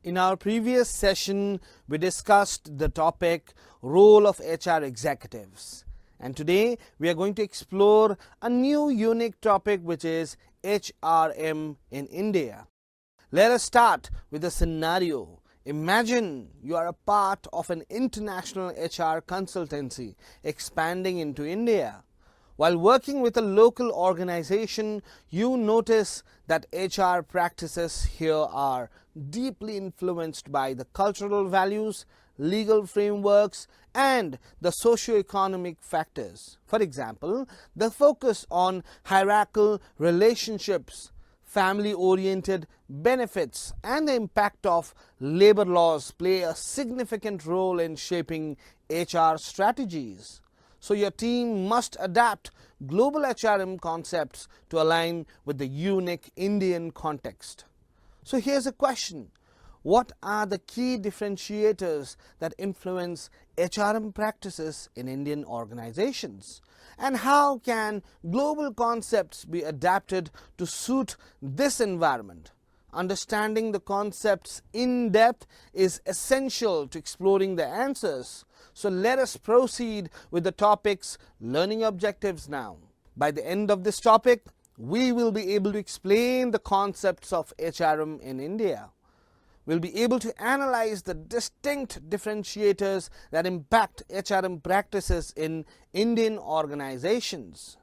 In our previous session, we discussed the topic role of HR executives. And today we are going to explore a new unique topic, which is HRM in India. Let us start with a scenario. Imagine you are a part of an international HR consultancy expanding into India. While working with a local organization, you notice that HR practices here are deeply influenced by the cultural values, legal frameworks, and the socio-economic factors. For example, the focus on hierarchical relationships, family-oriented benefits, and the impact of labor laws play a significant role in shaping HR strategies. So your team must adapt global HRM concepts to align with the unique Indian context. So here's a question. What are the key differentiators that influence HRM practices in Indian organizations? And how can global concepts be adapted to suit this environment? Understanding the concepts in depth is essential to exploring the answers. So let us proceed with the topic's learning objectives now. By the end of this topic, we will be able to explain the concepts of HRM in India. We'll be able to analyze the distinct differentiators that impact HRM practices in Indian organizations.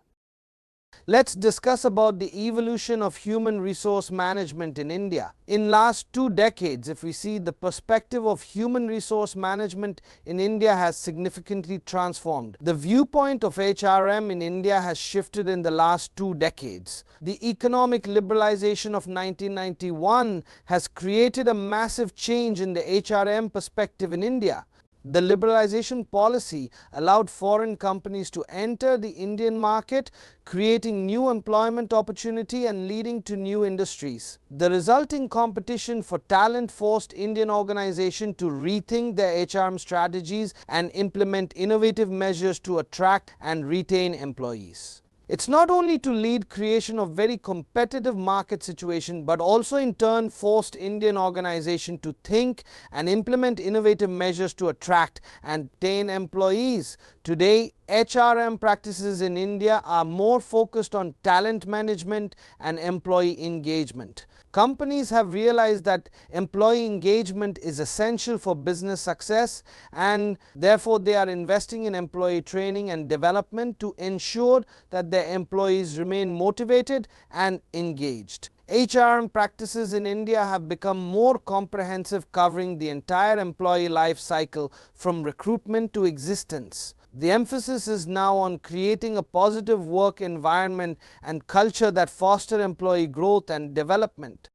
Let's discuss about the evolution of human resource management in India. In last 2 decades, if we see, the perspective of human resource management in India has significantly transformed. The viewpoint of HRM in India has shifted in the last 2 decades. The economic liberalization of 1991 has created a massive change in the HRM perspective in India. The liberalization policy allowed foreign companies to enter the Indian market, creating new employment opportunity and leading to new industries. The resulting competition for talent forced Indian organizations to rethink their HRM strategies and implement innovative measures to attract and retain employees. It's not only to lead creation of very competitive market situation, but also in turn forced Indian organization to think and implement innovative measures to attract and retain employees. Today, HRM practices in India are more focused on talent management and employee engagement. Companies have realized that employee engagement is essential for business success, and therefore they are investing in employee training and development to ensure that their employees remain motivated and engaged. HRM practices in India have become more comprehensive, covering the entire employee life cycle from recruitment to existence. The emphasis is now on creating a positive work environment and culture that foster employee growth and development.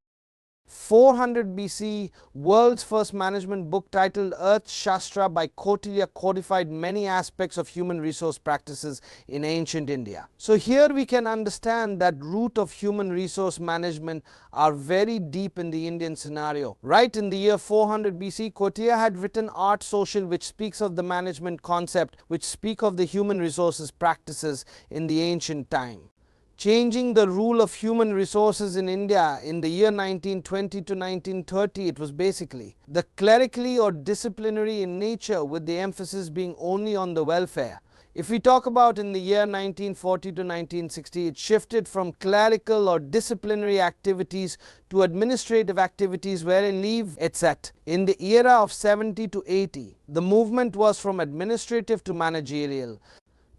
400 BC, world's first management book titled Earth Shastra by Kautilya codified many aspects of human resource practices in ancient India. So here we can understand that root of human resource management are very deep in the Indian scenario. Right in the year 400 BC, Kautilya had written Art Social, which speaks of the management concept, which speak of the human resources practices in the ancient time. Changing the rule of human resources in India in the year 1920 to 1930, it was basically the clerically or disciplinary in nature, with the emphasis being only on the welfare. If we talk about in the year 1940 to 1960, it shifted from clerical or disciplinary activities to administrative activities wherein leave etc. In the era of 70 to 80, the movement was from administrative to managerial.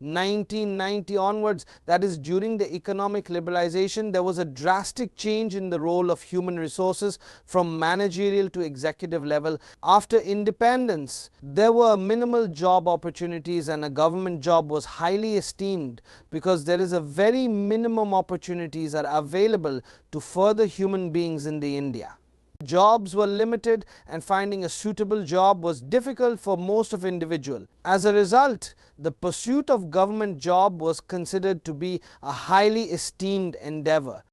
1990 onwards, that is during the economic liberalization, there was a drastic change in the role of human resources from managerial to executive level. After independence, there were minimal job opportunities and a government job was highly esteemed because there is a very minimum opportunities are available to further human beings in the India. Jobs were limited and finding a suitable job was difficult for most of individual. As a result, the pursuit of government job was considered to be a highly esteemed endeavor.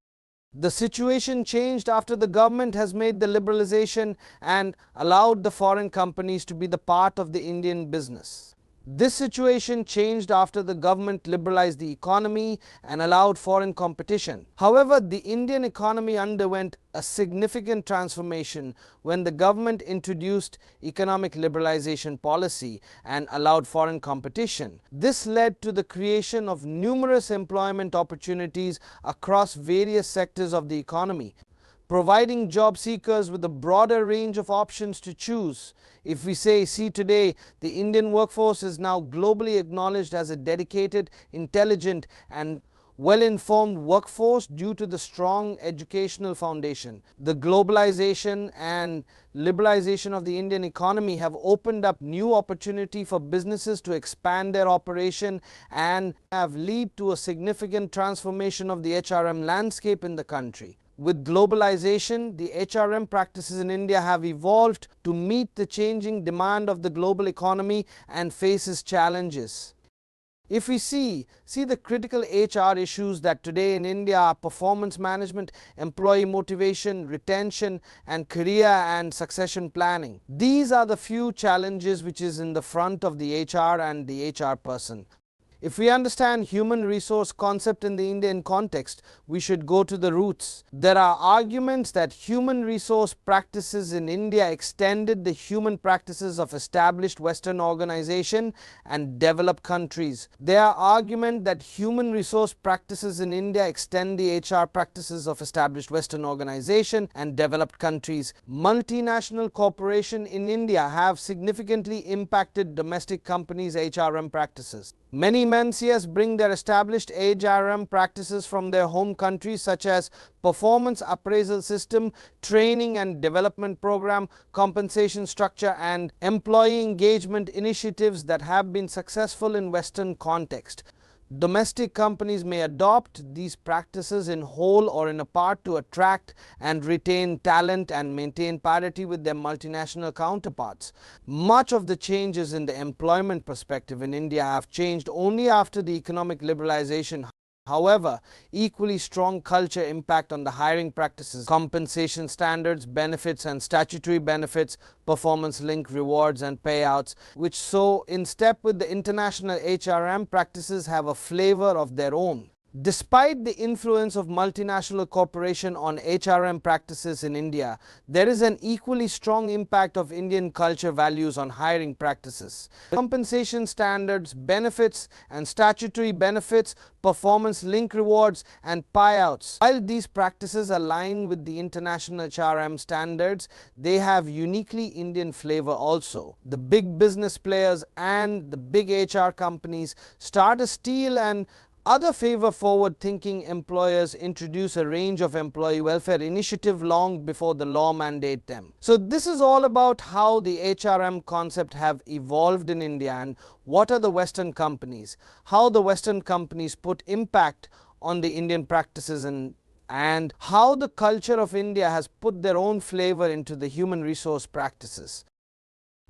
The situation changed after the government has made the liberalization and allowed the foreign companies to be the part of the Indian business. This situation changed after the government liberalized the economy and allowed foreign competition. However, the Indian economy underwent a significant transformation when the government introduced economic liberalization policy and allowed foreign competition. This led to the creation of numerous employment opportunities across various sectors of the economy, providing job seekers with a broader range of options to choose. If we see today, the Indian workforce is now globally acknowledged as a dedicated, intelligent and well-informed workforce due to the strong educational foundation. The globalization and liberalization of the Indian economy have opened up new opportunity for businesses to expand their operation and have led to a significant transformation of the HRM landscape in the country. With globalization, the HRM practices in India have evolved to meet the changing demand of the global economy and faces challenges. If we see the critical HR issues that today in India are performance management, employee motivation, retention, and career and succession planning. These are the few challenges which is in the front of the HR and the HR person. If we understand human resource concept in the Indian context, we should go to the roots. There are arguments that human resource practices in India extended the human practices of established Western organization and developed countries. There are arguments that human resource practices in India extend the HR practices of established Western organization and developed countries. Multinational corporations in India have significantly impacted domestic companies' HRM practices. Many MNCs bring their established HRM practices from their home countries, such as performance appraisal system, training and development program, compensation structure and employee engagement initiatives that have been successful in Western context. Domestic companies may adopt these practices in whole or in a part to attract and retain talent and maintain parity with their multinational counterparts. Much of the changes in the employment perspective in India have changed only after the economic liberalization. However, equally strong culture impact on the hiring practices, compensation standards, benefits and statutory benefits, performance-linked rewards and payouts, which so in step with the international HRM practices have a flavor of their own. Despite the influence of multinational corporation on HRM practices in India, there is an equally strong impact of Indian culture values on hiring practices. Compensation standards, benefits and statutory benefits, performance-linked rewards and payouts. While these practices align with the international HRM standards, they have uniquely Indian flavor also. The big business players and the big HR companies start to steal and other favor-forward-thinking employers introduce a range of employee welfare initiatives long before the law mandate them. So this is all about how the HRM concept have evolved in India and what are the Western companies, how the Western companies put impact on the Indian practices and how the culture of India has put their own flavor into the human resource practices.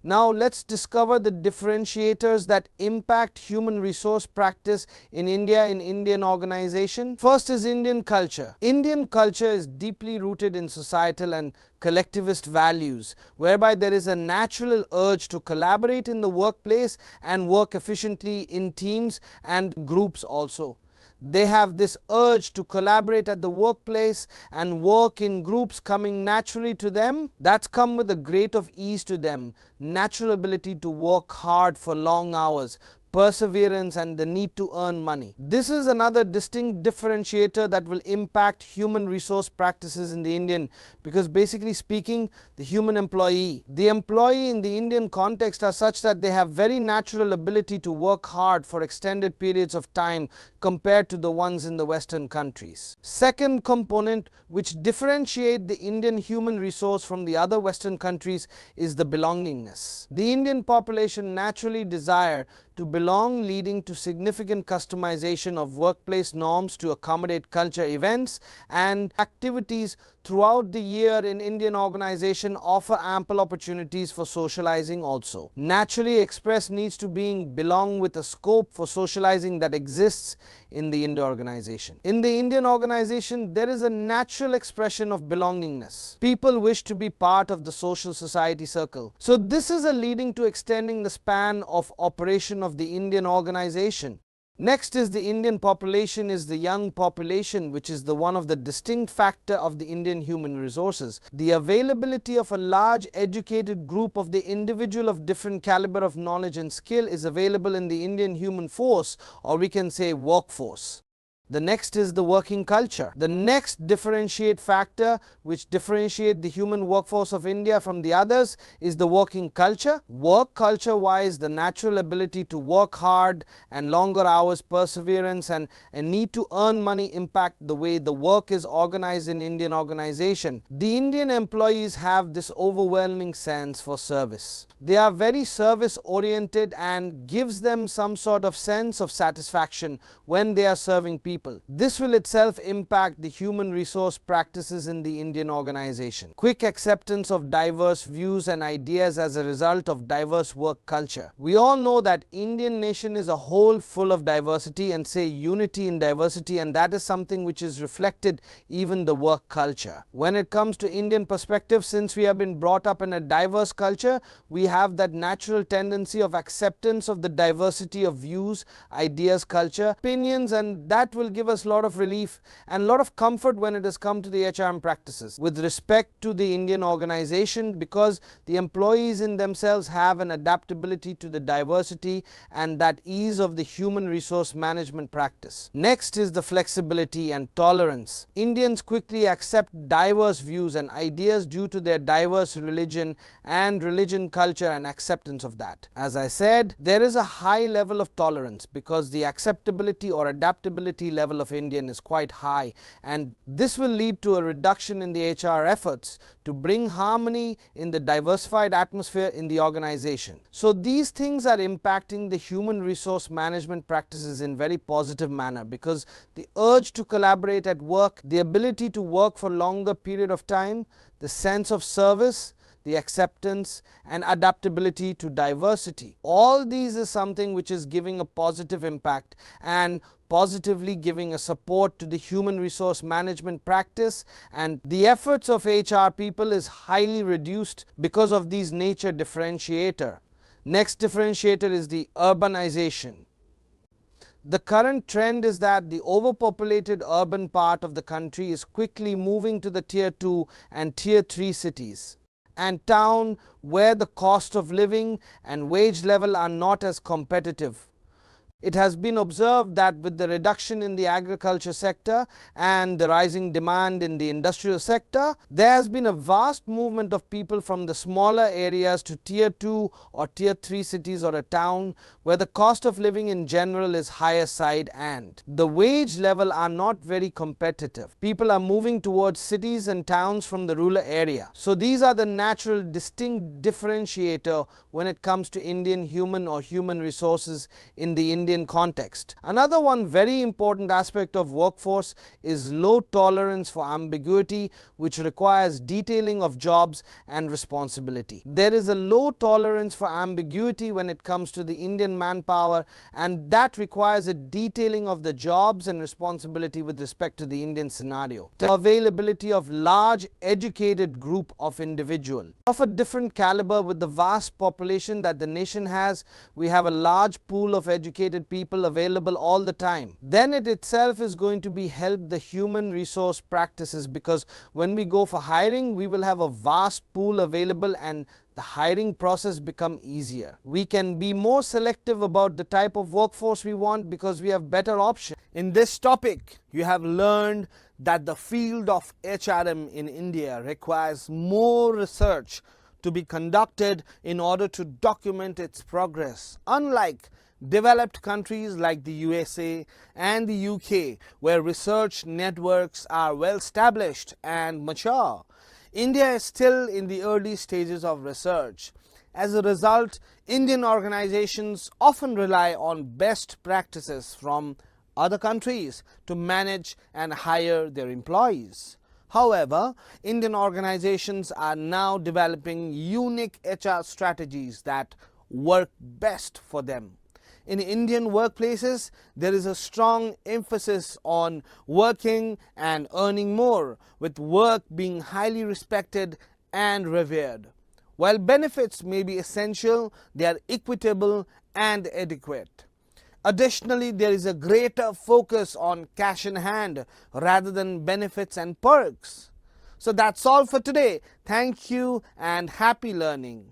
Now let's discover the differentiators that impact human resource practice in India in Indian organization. First is Indian culture. Indian culture is deeply rooted in societal and collectivist values, whereby there is a natural urge to collaborate in the workplace and work efficiently in teams and groups also. They have this urge to collaborate at the workplace and work in groups coming naturally to them. That's come with a great of ease to them, natural ability to work hard for long hours, perseverance and the need to earn money. This is another distinct differentiator that will impact human resource practices in the Indian, because basically speaking, the human employee in the Indian context are such that they have very natural ability to work hard for extended periods of time compared to the ones in the Western countries. Second component which differentiate the Indian human resource from the other Western countries is the belongingness. The Indian population naturally desire to belong, leading to significant customization of workplace norms to accommodate culture events and activities throughout the year in Indian organization offer ample opportunities for socializing also. Naturally, express needs to belong with a scope for socializing that exists in the Indian organization. In the Indian organization, there is a natural expression of belongingness. People wish to be part of the social society circle. So this is a leading to extending the span of operation of the Indian organization. Next is the Indian population is the young population, which is the one of the distinct factor of the Indian human resources. The availability of a large educated group of the individual of different caliber of knowledge and skill is available in the Indian human force, or we can say workforce. The next is the working culture. The next differentiate factor which differentiate the human workforce of India from the others is the working culture. Work culture wise, the natural ability to work hard and longer hours, perseverance and need to earn money impact the way the work is organized in Indian organization. The Indian employees have this overwhelming sense for service. They are very service oriented and gives them some sort of sense of satisfaction when they are serving people. This will itself impact the human resource practices in the Indian organization. Quick acceptance of diverse views and ideas as a result of diverse work culture. We all know that Indian nation is a whole full of diversity and say unity in diversity, and that is something which is reflected even the work culture. When it comes to Indian perspective, since we have been brought up in a diverse culture, we have that natural tendency of acceptance of the diversity of views, ideas, culture, opinions, and that will give us a lot of relief and a lot of comfort when it has come to the HRM practices with respect to the Indian organization, because the employees in themselves have an adaptability to the diversity and that ease of the human resource management practice. Next is the flexibility and tolerance. Indians quickly accept diverse views and ideas due to their diverse religion and religion culture and acceptance of that. As I said, there is a high level of tolerance because the acceptability or adaptability level of Indian is quite high, and this will lead to a reduction in the HR efforts to bring harmony in the diversified atmosphere in the organization. So these things are impacting the human resource management practices in very positive manner, because the urge to collaborate at work, the ability to work for longer period of time, the sense of service, the acceptance and adaptability to diversity. All these is something which is giving a positive impact and positively giving a support to the human resource management practice, and the efforts of HR people is highly reduced because of these nature differentiator. Next differentiator is the urbanization. The current trend is that the overpopulated urban part of the country is quickly moving to the tier 2 and tier 3 cities and town where the cost of living and wage level are not as competitive. It has been observed that with the reduction in the agriculture sector and the rising demand in the industrial sector, there has been a vast movement of people from the smaller areas to tier 2 or tier 3 cities or a town where the cost of living in general is higher side and the wage level are not very competitive. People are moving towards cities and towns from the rural area. So these are the natural distinct differentiator when it comes to Indian human or human resources in the Indian context. Another one very important aspect of workforce is low tolerance for ambiguity, which requires detailing of jobs and responsibility. There is a low tolerance for ambiguity when it comes to the Indian manpower, and that requires a detailing of the jobs and responsibility with respect to the Indian scenario. The availability of large educated group of individual of a different caliber with the vast population that the nation has, we have a large pool of educated people available all the time. Then it itself is going to be help the human resource practices, because when we go for hiring, we will have a vast pool available and the hiring process become easier. We can be more selective about the type of workforce we want because we have better options. In this topic, you have learned that the field of HRM in India requires more research to be conducted in order to document its progress. Unlike developed countries like the USA and the UK, where research networks are well established and mature, India is still in the early stages of research. As a result, Indian organizations often rely on best practices from other countries to manage and hire their employees. However, Indian organizations are now developing unique HR strategies that work best for them. In Indian workplaces, there is a strong emphasis on working and earning more, with work being highly respected and revered. While benefits may be essential, they are equitable and adequate. Additionally, there is a greater focus on cash in hand rather than benefits and perks. So that's all for today. Thank you and happy learning.